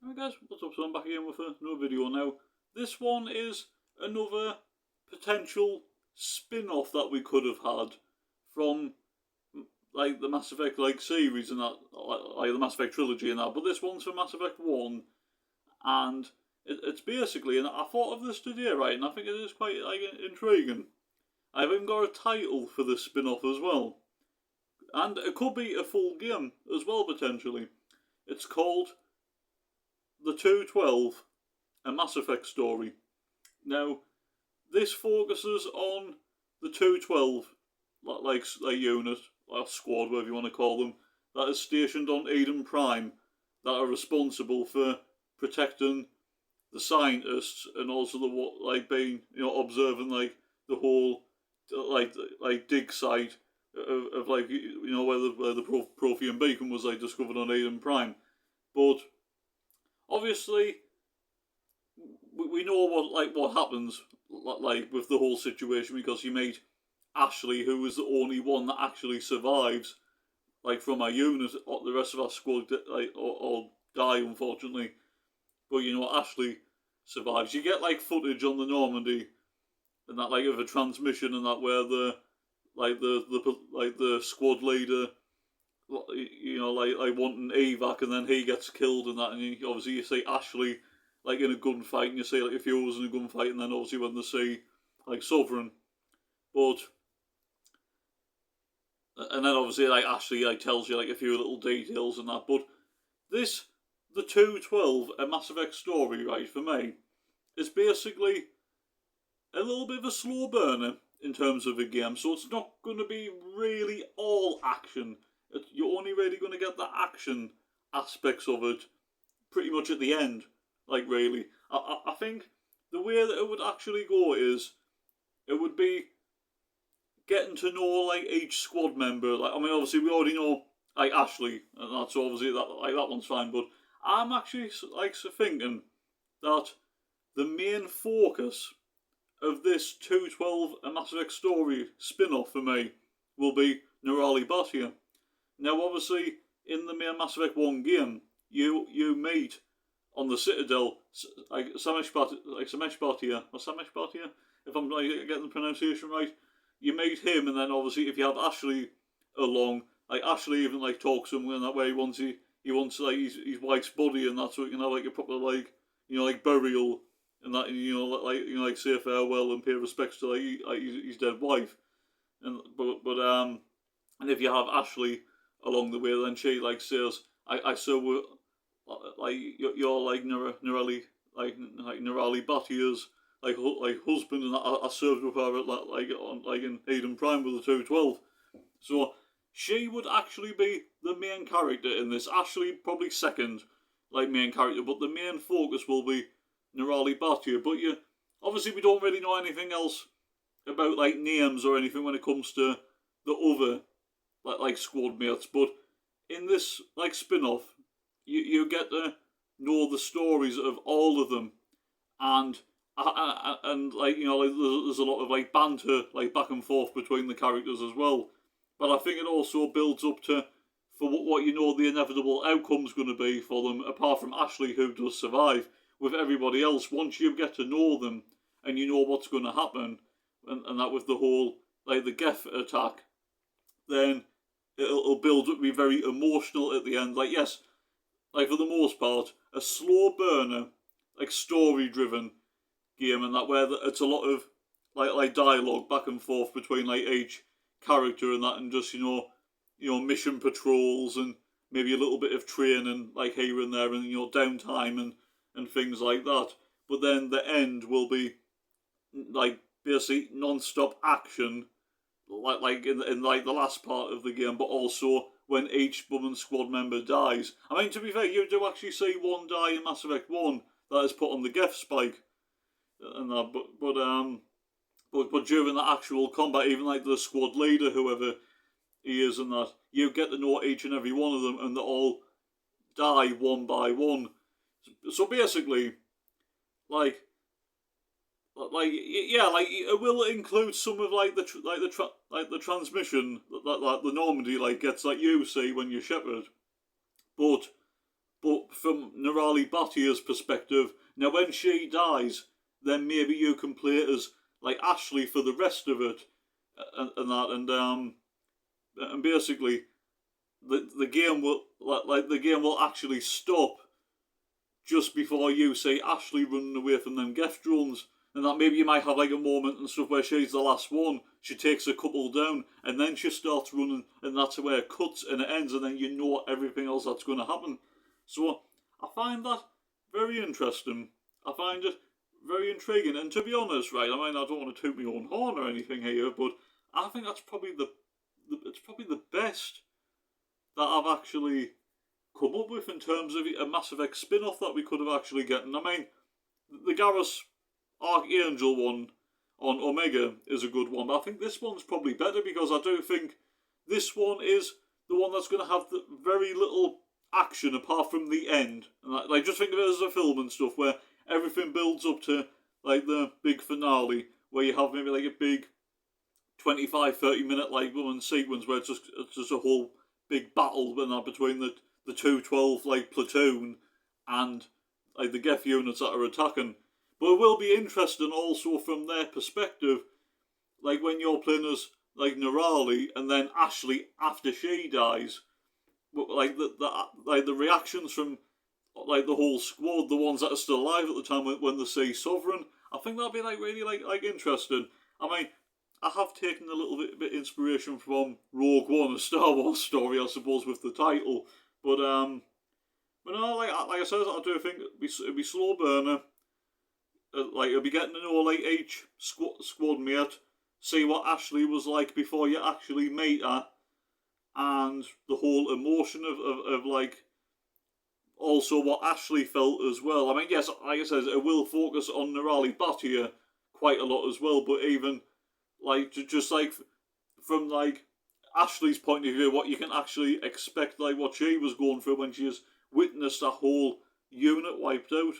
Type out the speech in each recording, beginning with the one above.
Alright guys, what's up? So I'm back again with another video now. This one is another potential spin-off that we could have had from like the Mass Effect series and that, like the Mass Effect trilogy and that, but this one's for Mass Effect 1, and it's basically, and I thought of this today, right, and I think it is quite intriguing. I've even got a title for this spin-off as well. And it could be a full game as well, potentially. It's called The 212, a Mass Effect story. Now, this focuses on the 212, like unit, or squad, whatever you want to call them, that is stationed on Eden Prime, that are responsible for protecting the scientists and also the being observing the whole dig site of where the Prothean beacon was discovered on Eden Prime. But obviously we know what happens with the whole situation, because you meet Ashley, who is the only one that actually survives from our unit. The rest of our squad all die, unfortunately, but Ashley survives. You get footage on the Normandy and that of a transmission and that where the squad leader wanting evac, and then he gets killed and that, and obviously you see Ashley in a gunfight, and you see a few others in a gunfight, and then obviously when they see Sovereign, and then obviously Ashley tells you a few little details and that. But this, the 212, a Mass Effect story, right, for me, is basically a little bit of a slow burner in terms of a game, so it's not going to be really all action. You're only really going to get the action aspects of it pretty much at the end, really. I think the way that it would actually go is, it would be getting to know each squad member. Obviously we already know Ashley, and that's obviously that one's fine, but I'm actually thinking that the main focus of this 212 a Mass Effect story spin-off for me will be Nerali Batia. Now obviously in the main Mass Effect 1 game, you meet on the Citadel Samesh Batia, if I'm getting the pronunciation right. You meet him, and then obviously if you have Ashley along, Ashley even talks to him in that way. He wants his wife's body, and that's so you can have a proper burial and that, say farewell and pay respects to his dead wife. And and if you have Ashley along the way, then she says, I saw you're Nerali Batia's husband, and I served with her at in Eden Prime with the 212. So she would actually be the main character in this. Ashley probably second main character, but the main focus will be Nerali Batia. But obviously we don't really know anything else about names or anything when it comes to the other squad mates. But in this spin-off, you get to know the stories of all of them, and there's a lot of banter back and forth between the characters as well. But I think it also builds up to for what the inevitable outcome's going to be for them, apart from Ashley, who does survive. With everybody else, once you get to know them and you know what's going to happen, and that with the whole the Geth attack, then it'll build up to be very emotional at the end. Yes, for the most part, a slow burner, story driven game, and that where it's a lot of dialogue back and forth between each character and that, and just mission patrols and maybe a little bit of training here and there, and downtime and things like that. But then the end will be basically non-stop action, in the last part of the game, but also when each Bum squad member dies. To be fair, you do actually see one die in Mass Effect 1 that is put on the Geth spike and that, but during the actual combat, even the squad leader, whoever he is, and that, you get to know each and every one of them, and they all die one by one. So basically, it will include some of the transmission that the Normandy gets you see when you Shepard, but from Nirali Bhattia's perspective, now when she dies, then maybe you can play it as like Ashley for the rest of it, and basically the game will actually stop just before you see Ashley running away from them Geth drones, and that maybe you might have like a moment and stuff where she's the last one, she takes a couple down, and then she starts running, and that's where it cuts and it ends, and then you know everything else that's going to happen. So I find that very interesting. I find it very intriguing, and to be honest, right, I mean, I don't want to toot my own horn or anything here, but I think that's probably it's probably the best that I've actually come up with in terms of a Mass Effect spin-off that we could have actually gotten. I mean, the Garrus Archangel one on Omega is a good one, but I think this one's probably better because I do think this one is the one that's going to have the very little action apart from the end. And like, just think of it as a film and stuff where everything builds up to like the big finale where you have maybe like a big 25-30 minute like one sequence where it's just a whole big battle between the 212 like platoon and like the Geth units that are attacking. But it will be interesting also from their perspective, like when you're playing as like Nirali and then Ashley after she dies, like the reactions from like the whole squad, the ones that are still alive at the time when they see Sovereign. I think that'd be like really like interesting. I mean, I have taken a little bit inspiration from Rogue One, a Star Wars story, I suppose, with the title. But no, like I said, I do think it'd be slow burner. Like you'll be getting to know like each squad mate, see what Ashley was like before you actually meet her, and the whole emotion of like also what Ashley felt as well. I mean, yes, like I said, it will focus on Nirali Bhattia quite a lot as well, but even like just like from like Ashley's point of view, what you can actually expect, like what she was going through when she has witnessed that whole unit wiped out,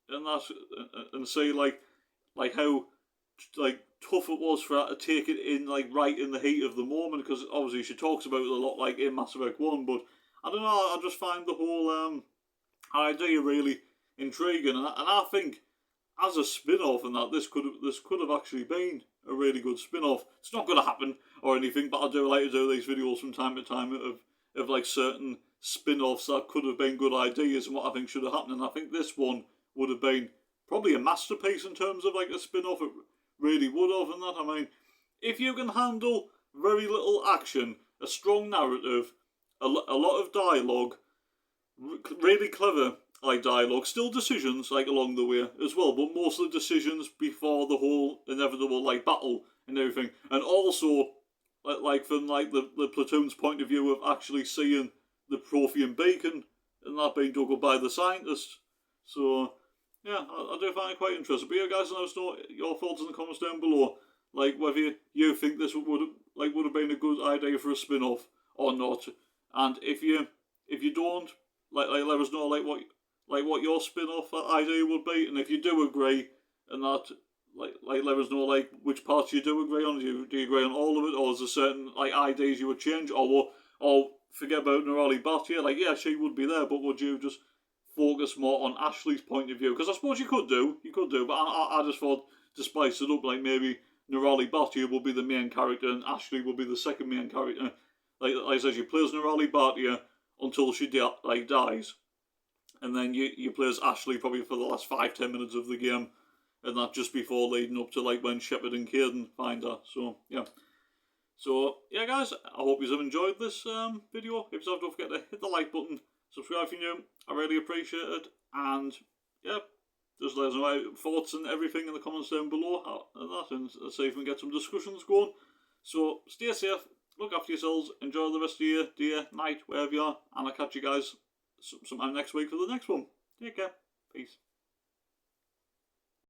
and see like how like tough it was for her to take it in like right in the heat of the moment, because obviously she talks about it a lot like in Mass Effect 1, but I don't know, I just find the whole idea really intriguing, and I think as a spin-off and that this could have actually been a really good spin-off. It's not going to happen or anything, but I do like to do these videos from time to time of like certain spin-offs that could have been good ideas and what I think should have happened, and I think this one would have been probably a masterpiece in terms of like a spin-off. It really would have, and that, I mean, if you can handle very little action, a strong narrative, a lot of dialogue, really clever like dialogue, still decisions like along the way as well, but mostly decisions before the whole inevitable like battle and everything, and also like from like the platoon's point of view of actually seeing the Prothean beacon and that being dug up by the scientists. So yeah, I do find it quite interesting. But yeah, guys, let us know your thoughts in the comments down below, like whether you think this would have been a good idea for a spin-off or not, and if you don't, like let us know like what your spin-off idea would be, and if you do agree, and that like let us know like which parts you do agree on. Do you agree on all of it, or is there certain like ideas you would change, or forget about Nirali Bhattia? Like yeah, she would be there, but would you just focus more on Ashley's point of view? Because I suppose you could do, but I just thought to spice it up, like maybe Nirali Bhattia will be the main character and Ashley will be the second main character. Like I said, you play as Nirali Bhattia until she dies, and then you play as Ashley probably for the last 5-10 minutes of the game, and that just before leading up to like when Shepard and Kaidan find her. So yeah, guys, I hope you have enjoyed this video. If you have, don't forget to hit the like button, subscribe if you're new. I really appreciate it, and yeah, just let us know your thoughts and everything in the comments down below, and see if we can get some discussions going. So stay safe, look after yourselves, enjoy the rest of your day, night, wherever you are, and I'll catch you guys sometime next week for the next one. Take care. Peace.